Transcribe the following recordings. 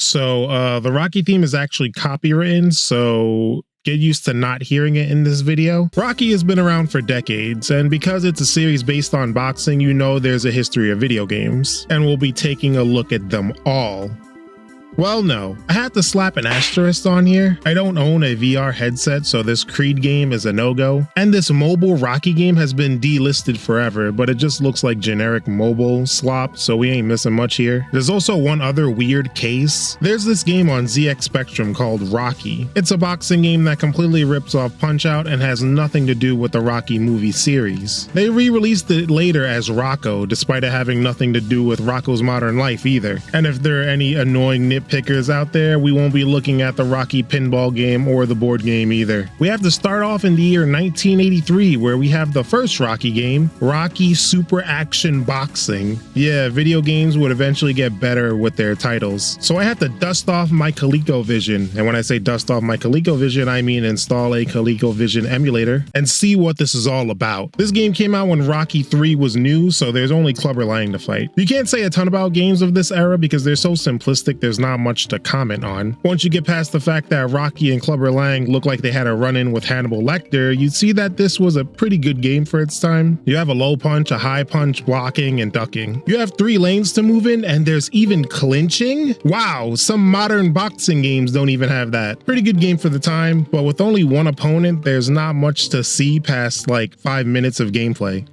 So the Rocky theme is actually copywritten, so get used to not hearing it in this video. Rocky has been around for decades, and because it's a series based on boxing, you know there's a history of video games, and we'll be taking a look at them all. Well, no, I had to slap an asterisk on here. I don't own a VR headset, so this Creed game is a no-go. And this mobile Rocky game has been delisted forever, but it just looks like generic mobile slop, so we ain't missing much here. There's also one other weird case. There's this game on ZX Spectrum called Rocky. It's a boxing game that completely rips off Punch-Out and has nothing to do with the Rocky movie series. They re-released it later as Rocco, despite it having nothing to do with Rocco's modern life either. And if there are any annoying pickers out there, we won't be looking at the Rocky pinball game or the board game either. We have to start off in the year 1983, where we have the first Rocky game, Rocky Super Action Boxing. Yeah, video games would eventually get better with their titles. So I had to dust off my ColecoVision, and when I say dust off my ColecoVision, I mean install a ColecoVision emulator and see what this is all about. This game came out when Rocky 3 was new, so there's only Clubber Lang to fight. You can't say a ton about games of this era because they're so simplistic, there's not much to comment on. Once you get past the fact that Rocky and Clubber Lang look like they had a run-in with Hannibal Lecter, you'd see that this was a pretty good game for its time. You have a low punch, a high punch, blocking, and ducking. You have 3 lanes to move in, and there's even clinching? Wow, some modern boxing games don't even have that. Pretty good game for the time, but with only one opponent, there's not much to see past like 5 minutes of gameplay.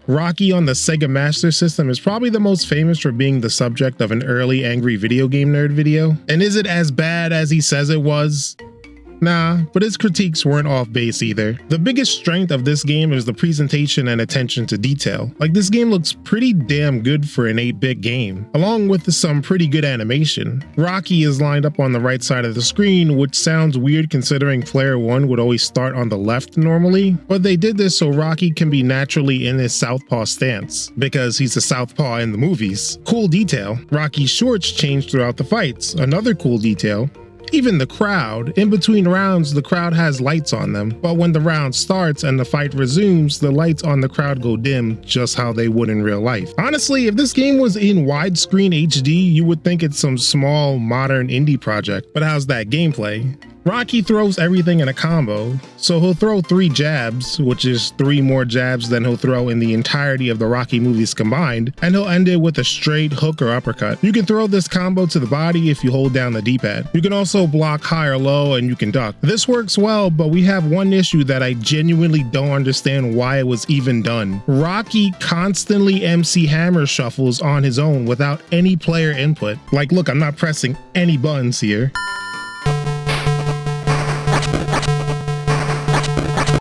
Rocky on the Sega Master System is probably the most famous for being the subject of an early Angry Video Game Nerd video. And is it as bad as he says it was? Nah, but his critiques weren't off base either. The biggest strength of this game is the presentation and attention to detail. Like, this game looks pretty damn good for an 8-bit game, along with some pretty good animation. Rocky is lined up on the right side of the screen, which sounds weird considering player 1 would always start on the left normally, but they did this so Rocky can be naturally in his southpaw stance, because he's a southpaw in the movies. Cool detail. Rocky's shorts change throughout the fights. Another cool detail. Even the crowd, in between rounds, the crowd has lights on them, but when the round starts and the fight resumes, the lights on the crowd go dim just how they would in real life. Honestly, if this game was in widescreen HD, you would think it's some small modern indie project, but how's that gameplay? Rocky throws everything in a combo, so he'll throw 3 jabs, which is 3 more jabs than he'll throw in the entirety of the Rocky movies combined, and he'll end it with a straight hook or uppercut. You can throw this combo to the body if you hold down the D-pad. You can also block high or low, and you can duck. This works well, but we have one issue that I genuinely don't understand why it was even done. Rocky constantly MC hammer shuffles on his own without any player input. Like, look, I'm not pressing any buttons here.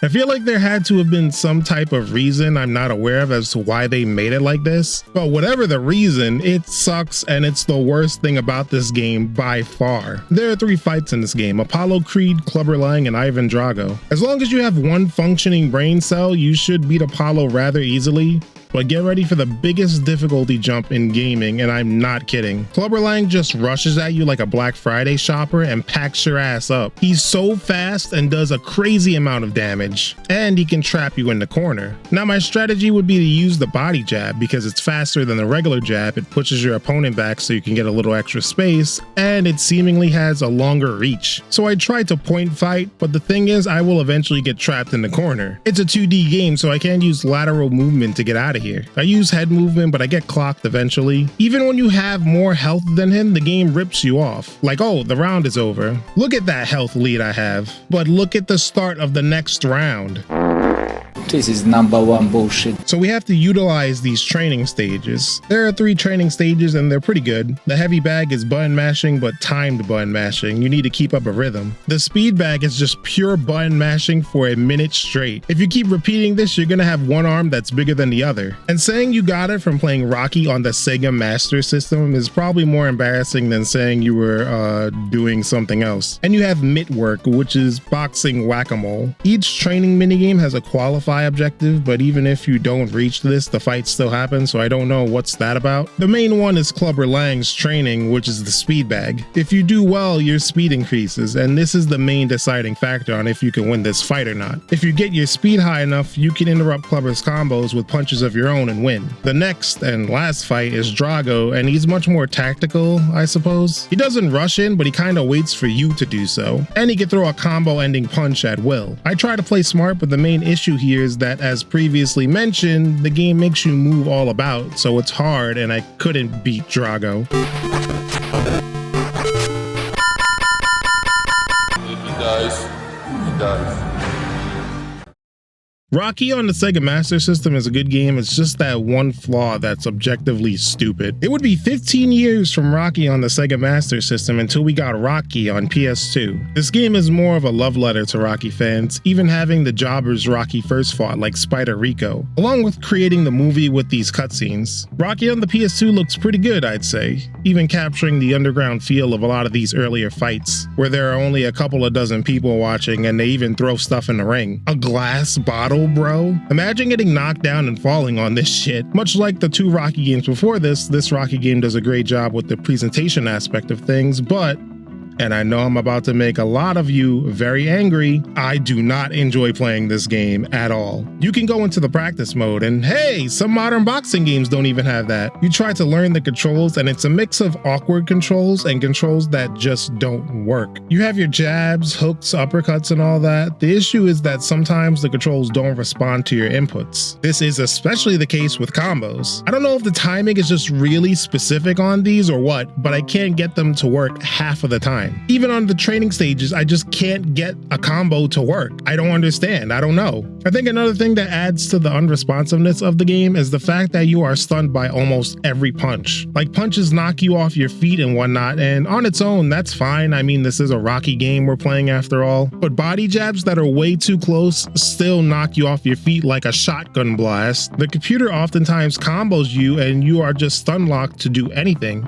I feel like there had to have been some type of reason I'm not aware of as to why they made it like this, but whatever the reason, it sucks and it's the worst thing about this game by far. There are 3 fights in this game: Apollo Creed, Clubber Lang, and Ivan Drago. As long as you have one functioning brain cell, you should beat Apollo rather easily. But get ready for the biggest difficulty jump in gaming, and I'm not kidding. Clubber Lang just rushes at you like a Black Friday shopper and packs your ass up. He's so fast and does a crazy amount of damage, and he can trap you in the corner. Now my strategy would be to use the body jab because it's faster than the regular jab, it pushes your opponent back so you can get a little extra space, and it seemingly has a longer reach. So I tried to point fight, but the thing is I will eventually get trapped in the corner. It's a 2D game, so I can't use lateral movement to get out of here. I use head movement, but I get clocked eventually. Even when you have more health than him, the game rips you off. Like, oh, the round is over. Look at that health lead I have. But look at the start of the next round. This is #1 bullshit. So we have to utilize these training stages. There are 3 training stages and they're pretty good. The heavy bag is button mashing, but timed button mashing. You need to keep up a rhythm. The speed bag is just pure button mashing for a minute straight. If you keep repeating this, you're gonna have one arm that's bigger than the other. And saying you got it from playing Rocky on the Sega Master System is probably more embarrassing than saying you were doing something else. And you have mitt work, which is boxing whack-a-mole. Each training minigame has a qualifier butterfly objective, but even if you don't reach this, the fights still happen, so I don't know what's that about. The main one is Clubber Lang's training, which is the speed bag. If you do well, your speed increases, and this is the main deciding factor on if you can win this fight or not. If you get your speed high enough, you can interrupt Clubber's combos with punches of your own and win. The next and last fight is Drago, and he's much more tactical, I suppose. He doesn't rush in, but he kinda waits for you to do so, and he can throw a combo-ending punch at will. I try to play smart, but the main issue here is that, as previously mentioned, the game makes you move all about, so it's hard, and I couldn't beat Drago. He dies. Rocky on the Sega Master System is a good game, it's just that one flaw that's objectively stupid. It would be 15 years from Rocky on the Sega Master System until we got Rocky on PS2. This game is more of a love letter to Rocky fans, even having the jobbers Rocky first fought like Spider Rico, along with creating the movie with these cutscenes. Rocky on the PS2 looks pretty good, I'd say, even capturing the underground feel of a lot of these earlier fights, where there are only a couple of dozen people watching and they even throw stuff in the ring. A glass bottle, bro? Imagine getting knocked down and falling on this shit. Much like the two Rocky games before this Rocky game does a great job with the presentation aspect of things, but, and I know I'm about to make a lot of you very angry, I do not enjoy playing this game at all. You can go into the practice mode, and hey, some modern boxing games don't even have that. You try to learn the controls, and it's a mix of awkward controls and controls that just don't work. You have your jabs, hooks, uppercuts, and all that. The issue is that sometimes the controls don't respond to your inputs. This is especially the case with combos. I don't know if the timing is just really specific on these or what, but I can't get them to work half of the time. Even on the training stages, I just can't get a combo to work. I don't understand. I don't know. I think another thing that adds to the unresponsiveness of the game is the fact that you are stunned by almost every punch. Like, punches knock you off your feet and whatnot, and on its own, that's fine. I mean, this is a Rocky game we're playing after all. But body jabs that are way too close still knock you off your feet like a shotgun blast. The computer oftentimes combos you and you are just stun locked to do anything.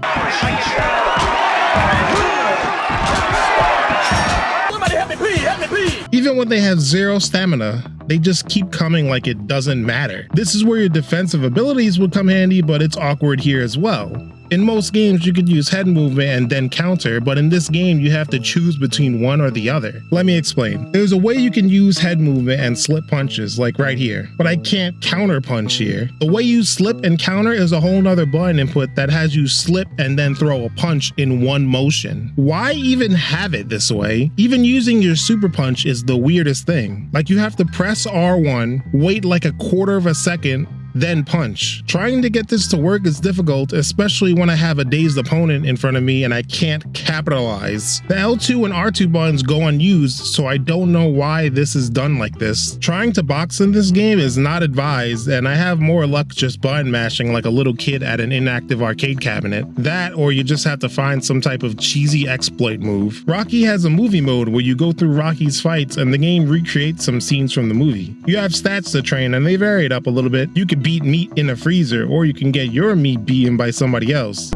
Even when they have zero stamina, they just keep coming like it doesn't matter. This is where your defensive abilities would come handy, but it's awkward here as well. In most games, you could use head movement and then counter, but in this game, you have to choose between one or the other. Let me explain. There's a way you can use head movement and slip punches, like right here, but I can't counter punch here. The way you slip and counter is a whole nother button input that has you slip and then throw a punch in one motion. Why even have it this way? Even using your super punch is the weirdest thing. Like, you have to press R1, wait like a quarter of a second, then punch. Trying to get this to work is difficult, especially when I have a dazed opponent in front of me and I can't capitalize. The L2 and R2 buttons go unused, so I don't know why this is done like this. Trying to box in this game is not advised, and I have more luck just button mashing like a little kid at an inactive arcade cabinet. That, or you just have to find some type of cheesy exploit move. Rocky has a movie mode where you go through Rocky's fights and the game recreates some scenes from the movie. You have stats to train and they vary it up a little bit. You can beat meat in a freezer, or you can get your meat beaten by somebody else.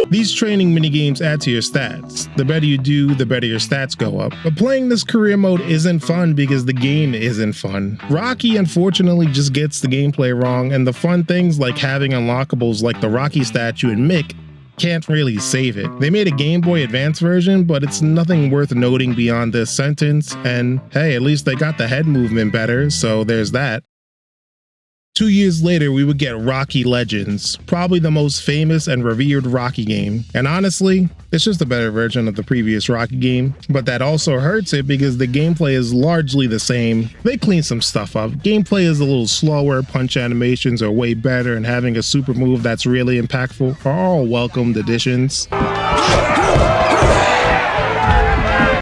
These training minigames add to your stats. The better you do, the better your stats go up. But playing this career mode isn't fun because the game isn't fun. Rocky unfortunately just gets the gameplay wrong, and the fun things like having unlockables like the Rocky statue and Mick can't really save it. They made a Game Boy Advance version, but it's nothing worth noting beyond this sentence, and hey, at least they got the head movement better, so there's that. 2 years later, we would get Rocky Legends, probably the most famous and revered Rocky game. And honestly, it's just a better version of the previous Rocky game, but that also hurts it because the gameplay is largely the same. They cleaned some stuff up. Gameplay is a little slower, punch animations are way better, and having a super move that's really impactful are all welcomed additions.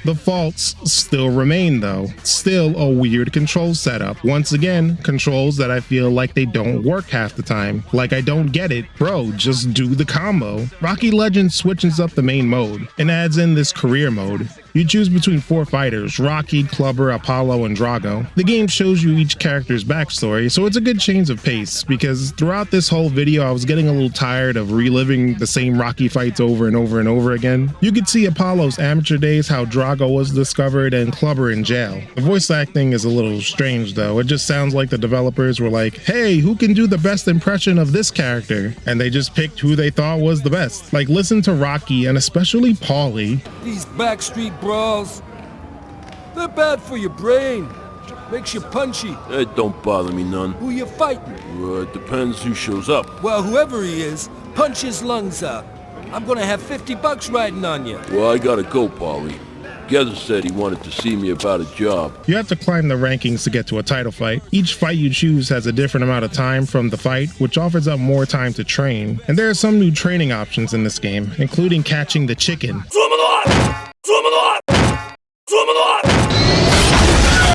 The faults still remain though. Still a weird control setup. Once again, controls that I feel like they don't work half the time. Like, I don't get it. Bro, just do the combo. Rocky Legends switches up the main mode and adds in this career mode. You choose between 4 fighters: Rocky, Clubber, Apollo, and Drago. The game shows you each character's backstory, so it's a good change of pace, because throughout this whole video I was getting a little tired of reliving the same Rocky fights over and over and over again. You could see Apollo's amateur days, how Drago was discovered, and Clubber in jail. The voice acting is a little strange though. It just sounds like the developers were like, hey, who can do the best impression of this character? And they just picked who they thought was the best. Like, listen to Rocky and especially Paulie. These backstreet brawls, they're bad for your brain. Makes you punchy. It don't bother me none. Who you fighting? It depends who shows up. Well, whoever he is, punch his lungs out. I'm gonna have $50 riding on you. Well, I gotta go, Paulie. Gether said he wanted to see me about a job. You have to climb the rankings to get to a title fight. Each fight you choose has a different amount of time from the fight, which offers up more time to train. And there are some new training options in this game, including catching the chicken.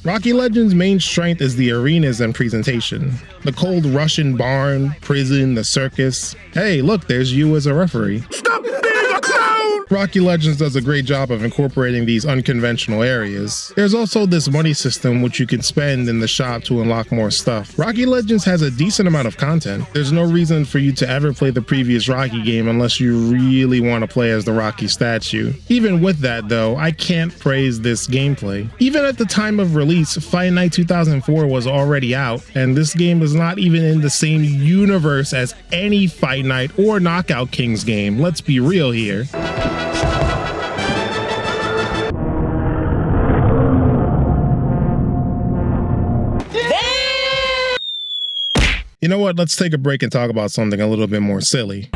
Rocky Legend's main strength is the arenas and presentation. The cold Russian barn, prison, the circus. Hey, look, there's you as a referee. Stop being a clown! Rocky Legends does a great job of incorporating these unconventional areas. There's also this money system which you can spend in the shop to unlock more stuff. Rocky Legends has a decent amount of content. There's no reason for you to ever play the previous Rocky game unless you really want to play as the Rocky statue. Even with that though, I can't praise this gameplay. Even at the time of release, Fight Night 2004 was already out, and this game is not even in the same universe as any Fight Night or Knockout Kings game. Let's be real here. You know what? Let's take a break and talk about something a little bit more silly.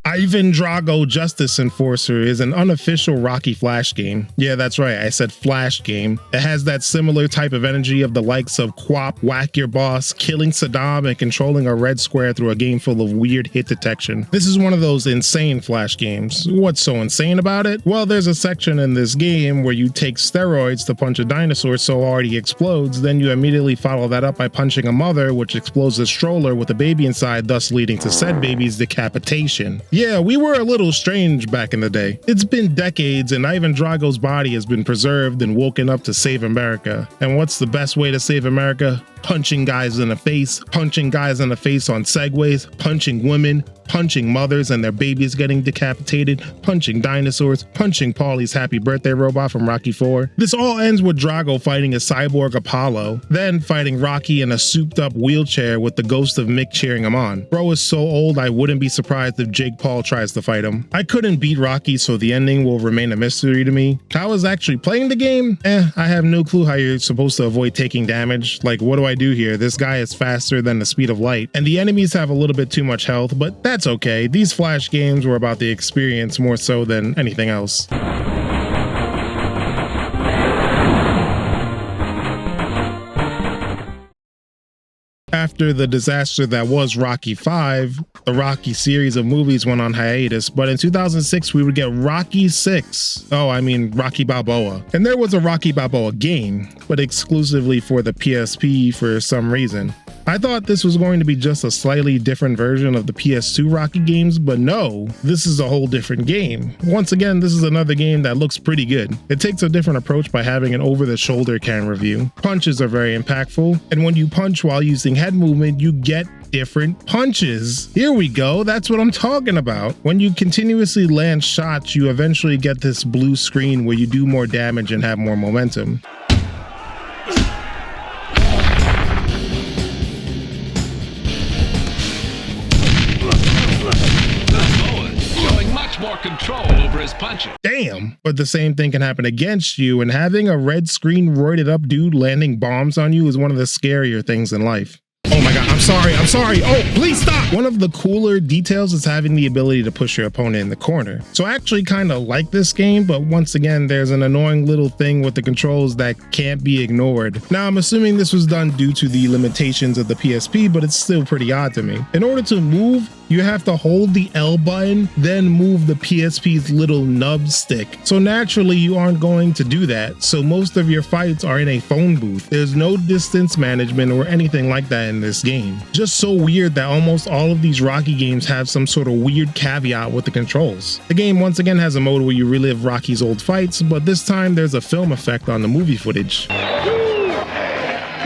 Ivan Drago Justice Enforcer is an unofficial Rocky Flash game. Yeah, that's right, I said Flash game. It has that similar type of energy of the likes of Quap, Whack Your Boss, killing Saddam, and controlling a red square through a game full of weird hit detection. This is one of those insane Flash games. What's so insane about it? Well, there's a section in this game where you take steroids to punch a dinosaur so hard he explodes, then you immediately follow that up by punching a mother, which explodes a stroller with a baby inside, thus leading to said baby's decapitation. Yeah, we were a little strange back in the day. It's been decades and Ivan Drago's body has been preserved and woken up to save America. And what's the best way to save America? Punching guys in the face on segways, punching women, punching mothers and their babies getting decapitated, punching dinosaurs, punching Paulie's Happy Birthday robot from Rocky 4. This all ends with Drago fighting a cyborg Apollo, then fighting Rocky in a souped up wheelchair with the ghost of Mick cheering him on. Bro is so old I wouldn't be surprised if Jake Paul tries to fight him. I couldn't beat Rocky, so the ending will remain a mystery to me. How I was actually playing the game? I have no clue how you're supposed to avoid taking damage. Like, what do I do here? This guy is faster than the speed of light, and the enemies have a little bit too much health, but that's okay. These Flash games were about the experience more so than anything else. After the disaster that was Rocky 5, the Rocky series of movies went on hiatus, but in 2006 we would get Rocky 6. Oh, I mean Rocky Balboa. And there was a Rocky Balboa game, but exclusively for the PSP for some reason. I thought this was going to be just a slightly different version of the PS2 Rocky games, but no, this is a whole different game. Once again, this is another game that looks pretty good. It takes a different approach by having an over-the-shoulder camera view. Punches are very impactful, and when you punch while using head movement, you get different punches. Here we go, that's what I'm talking about. When you continuously land shots, you eventually get this blue screen where you do more damage and have more momentum. More control over his punching. Damn, but the same thing can happen against you, and having a red screen roided up dude landing bombs on you is one of the scarier things in life. Oh my god, I'm sorry. Oh, please stop! One of the cooler details is having the ability to push your opponent in the corner. So I actually kind of like this game, but once again, there's an annoying little thing with the controls that can't be ignored. Now, I'm assuming this was done due to the limitations of the PSP, but it's still pretty odd to me. In order to move, you have to hold the L button, then move the PSP's little nub stick. So naturally, you aren't going to do that. So most of your fights are in a phone booth. There's no distance management or anything like that in this game. Just so weird that almost all of these Rocky games have some sort of weird caveat with the controls. The game once again has a mode where you relive Rocky's old fights, but this time there's a film effect on the movie footage.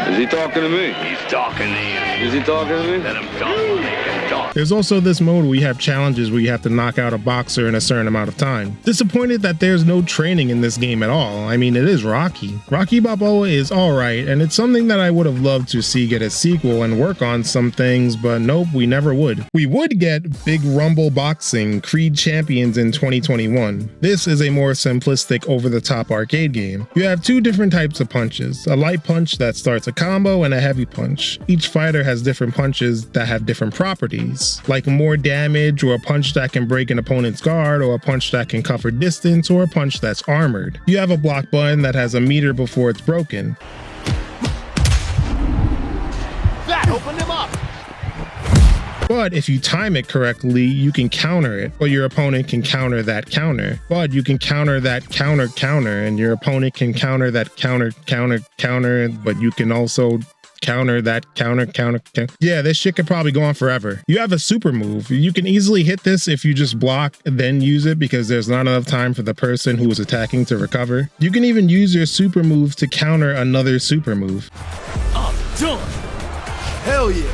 Is he talking to me? He's talking to you. Is he talking to me? Let him talk while he can talk. There's also this mode where you have challenges where you have to knock out a boxer in a certain amount of time. Disappointed that there's no training in this game at all. I mean, it is Rocky. Rocky Balboa is alright, and it's something that I would have loved to see get a sequel and work on some things, but nope, we never would. We would get Big Rumble Boxing Creed Champions in 2021. This is a more simplistic, over-the-top arcade game. You have two different types of punches, a light punch that starts a combo and a heavy punch. Each fighter has different punches that have different properties, like more damage, or a punch that can break an opponent's guard, or a punch that can cover distance, or a punch that's armored. You have a block button that has a meter before it's broken. That opened him up. But if you time it correctly, you can counter it, or your opponent can counter that counter. But you can counter that counter, and your opponent can counter that counter, but you can also counter that counter. Yeah, this shit could probably go on forever. You have a super move. You can easily hit this if you just block, then use it because there's not enough time for the person who is attacking to recover. You can even use your super move to counter another super move. I'm done. Hell yeah.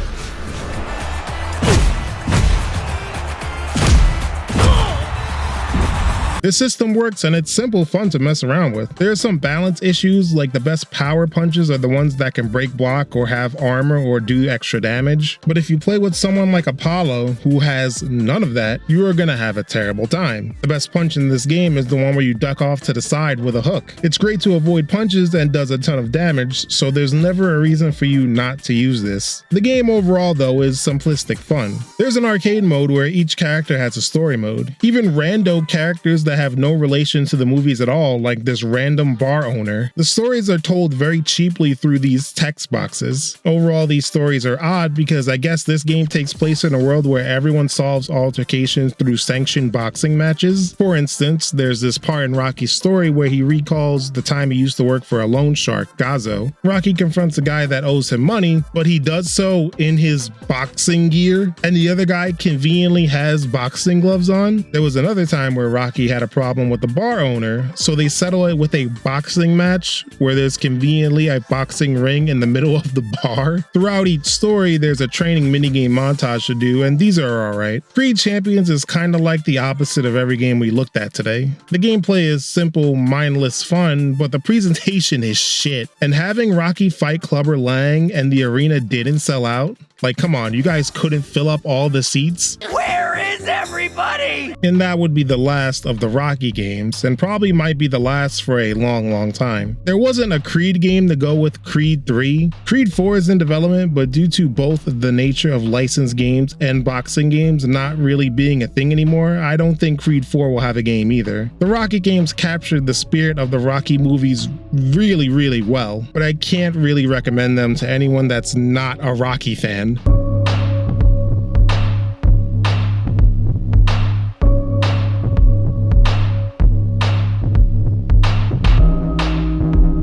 This system works and it's simple fun to mess around with. There are some balance issues, like the best power punches are the ones that can break block or have armor or do extra damage. But if you play with someone like Apollo, who has none of that, you are gonna have a terrible time. The best punch in this game is the one where you duck off to the side with a hook. It's great to avoid punches and does a ton of damage, so there's never a reason for you not to use this. The game overall though is simplistic fun. There's an arcade mode where each character has a story mode. Even rando characters that have no relation to the movies at all, like this random bar owner. The stories are told very cheaply through these text boxes. Overall, these stories are odd because I guess this game takes place in a world where everyone solves altercations through sanctioned boxing matches. For instance, there's this part in Rocky's story where he recalls the time he used to work for a loan shark, Gazzo. Rocky confronts a guy that owes him money, but he does so in his boxing gear, and the other guy conveniently has boxing gloves on. There was another time where Rocky had a problem with the bar owner, so they settle it with a boxing match where there's conveniently a boxing ring in the middle of the bar. Throughout each story, there's a training minigame montage to do, and these are alright. Creed Champions is kinda like the opposite of every game we looked at today. The gameplay is simple, mindless fun, but the presentation is shit. And having Rocky fight Clubber Lang and the arena didn't sell out? Like, come on, you guys couldn't fill up all the seats? Where is everybody? And that would be the last of the Rocky games, and probably might be the last for a long time. There wasn't a Creed game to go with Creed 3. Creed 4 is in development, but due to both the nature of licensed games and boxing games not really being a thing anymore, I don't think Creed 4 will have a game either. The Rocky games captured the spirit of the Rocky movies really well, but I can't really recommend them to anyone that's not a Rocky fan.